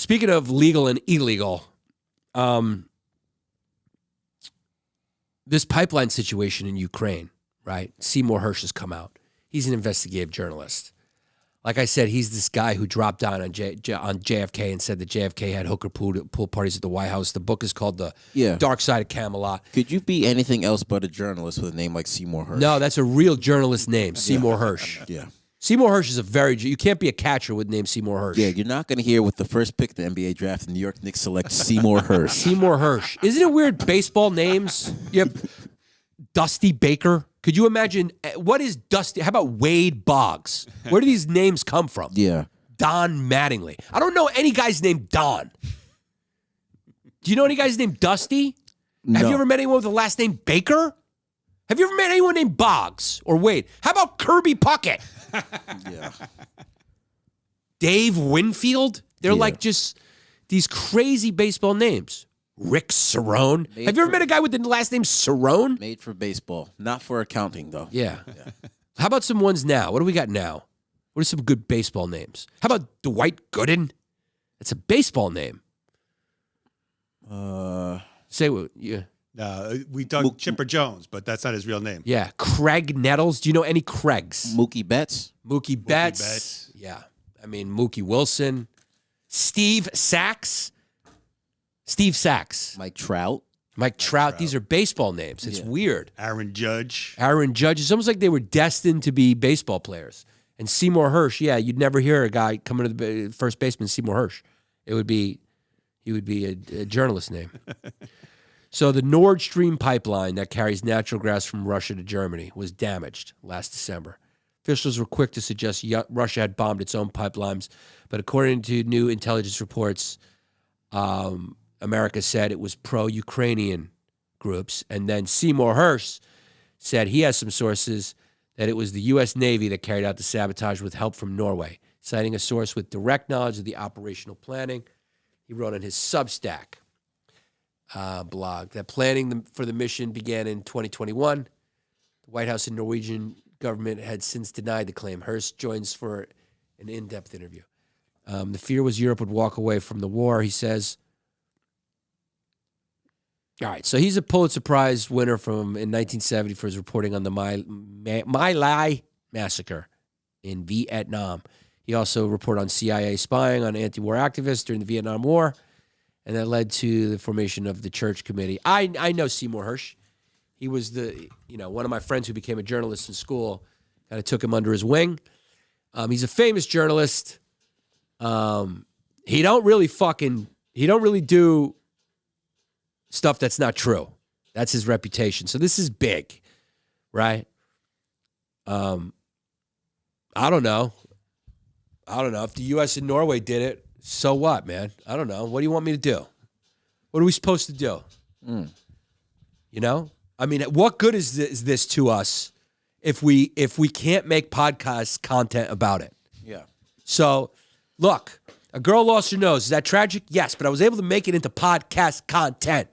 Speaking of legal and illegal, this pipeline situation in Ukraine, right? Seymour Hersh has come out. He's an investigative journalist. Like I said, he's this guy who dropped down on JFK and said that JFK had hooker pool parties at the White House. The book is called The Dark Side of Camelot. Could you be anything else but a journalist with a name like Seymour Hersh? No, that's a real journalist name, Seymour Hersh. Yeah. Seymour Hersh is you can't be a catcher with the name Seymour Hersh. Yeah, you're not going to hear with the first pick of the NBA draft, the New York Knicks select Seymour Hersh. Seymour Hersh. Isn't it weird, baseball names? You have Dusty Baker. Could you imagine, what is Dusty? How about Wade Boggs? Where do these names come from? Yeah. Don Mattingly. I don't know any guys named Don. Do you know any guys named Dusty? No. Have you ever met anyone with the last name Baker? Have you ever met anyone named Boggs or Wade? How about Kirby Puckett? Yeah. Dave Winfield? They're like just these crazy baseball names. Rick Cerrone. Have you ever met a guy with the last name Cerrone? Made for baseball, not for accounting, though. Yeah. How about some ones now? What do we got now? What are some good baseball names? How about Dwight Gooden? That's a baseball name. Say what? Yeah. We dug Chipper Jones, but that's not his real name. Yeah. Craig Nettles. Do you know any Craigs? Mookie Betts. Mookie Betts. Yeah. I mean, Mookie Wilson. Steve Sachs. Steve Sachs. Mike Trout. Mike Trout. These are baseball names. It's weird. Aaron Judge. Aaron Judge. It's almost like they were destined to be baseball players. And Seymour Hersh, you'd never hear a guy coming to the first baseman, Seymour Hersh. He would be a journalist name. So the Nord Stream pipeline that carries natural gas from Russia to Germany was damaged last December. Officials were quick to suggest Russia had bombed its own pipelines, but according to new intelligence reports, America said it was pro Ukrainian groups, and then Seymour Hersh said he has some sources that it was the U.S. Navy that carried out the sabotage with help from Norway, citing a source with direct knowledge of the operational planning. He wrote on his Substack blog that planning for the mission began in 2021. The White House and Norwegian government had since denied the claim. Hersh joins for an in-depth interview. The fear was Europe would walk away from the war, he says. All right, so he's a Pulitzer Prize winner in 1970 for his reporting on the My Lai massacre in Vietnam. He also reported on CIA spying on anti-war activists during the Vietnam War, and that led to the formation of the Church Committee. I know Seymour Hersh. He was one of my friends who became a journalist in school. Kind of took him under his wing. He's a famous journalist. He don't really do stuff that's not true. That's his reputation. So this is big, right? I don't know. If the U.S. and Norway did it, so what, man? I don't know. What do you want me to do? What are we supposed to do? You know? I mean, what good is this to us if we can't make podcast content about it? Yeah. So, look, a girl lost her nose. Is that tragic? Yes, but I was able to make it into podcast content.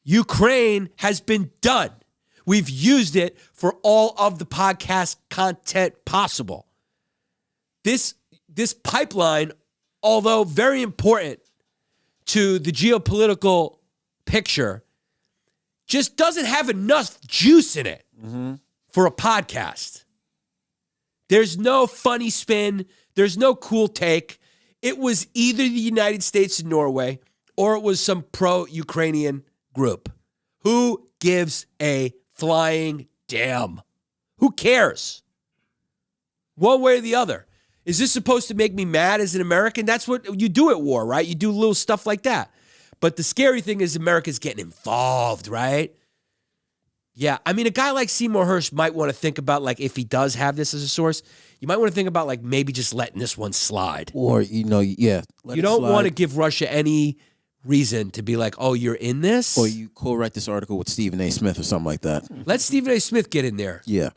Ukraine has been done. We've used it for all of the podcast content possible. This pipeline, although very important to the geopolitical picture, just doesn't have enough juice in it for a podcast. There's no funny spin. There's no cool take. It was either the United States and Norway or it was some pro-Ukrainian group. Who gives a flying damn? Who cares? One way or the other. Is this supposed to make me mad as an American? That's what you do at war, right? You do little stuff like that. But the scary thing is America's getting involved, right? Yeah, I mean, a guy like Seymour Hersh might want to think about, like, if he does have this as a source, you might want to think about, like, maybe just letting this one slide. Or, you don't want to give Russia any reason to be like, oh, you're in this? Or you co-write this article with Stephen A. Smith or something like that. Let Stephen A. Smith get in there. Yeah.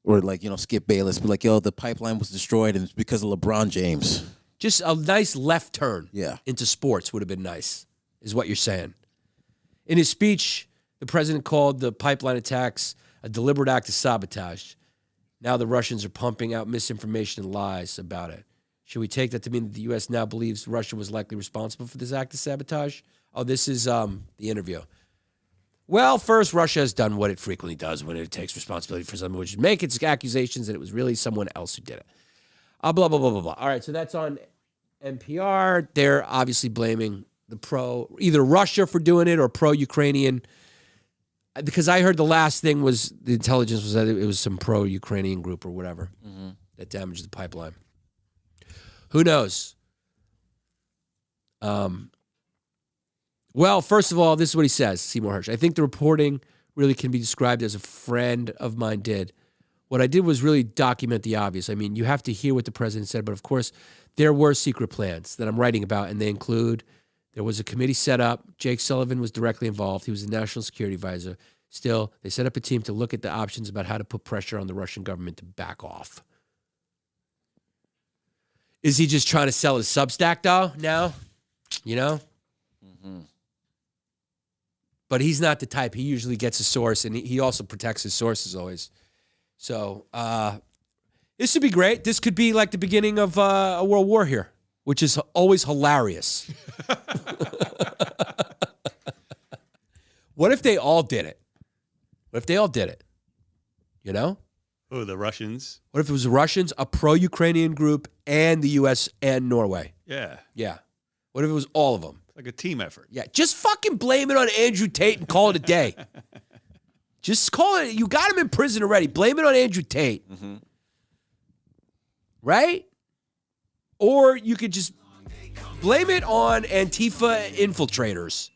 Or, Skip Bayless, be like, the pipeline was destroyed and it's because of LeBron James. Just a nice left turn Yeah. into sports would have been nice, is what you're saying. In his speech, the president called the pipeline attacks a deliberate act of sabotage. Now the Russians are pumping out misinformation and lies about it. Should we take that to mean that the U.S. now believes Russia was likely responsible for this act of sabotage? Oh, this is the interview. Well, first, Russia has done what it frequently does when it takes responsibility for something, which is make its accusations that it was really someone else who did it. Blah, blah, blah, blah, blah. All right, so that's on NPR. They're obviously blaming either Russia for doing it or pro-Ukrainian. Because I heard the last thing was the intelligence was that it was some pro-Ukrainian group or whatever that damaged the pipeline. Who knows? Well, first of all, this is what he says, Seymour Hersh. I think the reporting really can be described as a friend of mine did. What I did was really document the obvious. I mean, you have to hear what the president said, but of course, there were secret plans that I'm writing about, and they include there was a committee set up. Jake Sullivan was directly involved. He was the national security advisor. Still, they set up a team to look at the options about how to put pressure on the Russian government to back off. Is he just trying to sell his Substack, though, now? You know? But he's not the type. He usually gets a source, and he also protects his sources always. So this would be great. This could be like the beginning of a world war here, which is always hilarious. What if they all did it? What if they all did it? You know? Oh, the Russians. What if it was the Russians, a pro-Ukrainian group, and the U.S. and Norway? Yeah. Yeah. What if it was all of them? Like a team effort. Yeah. Just fucking blame it on Andrew Tate and call it a day. Just call it. You got him in prison already. Blame it on Andrew Tate. Right? Or you could just blame it on Antifa infiltrators.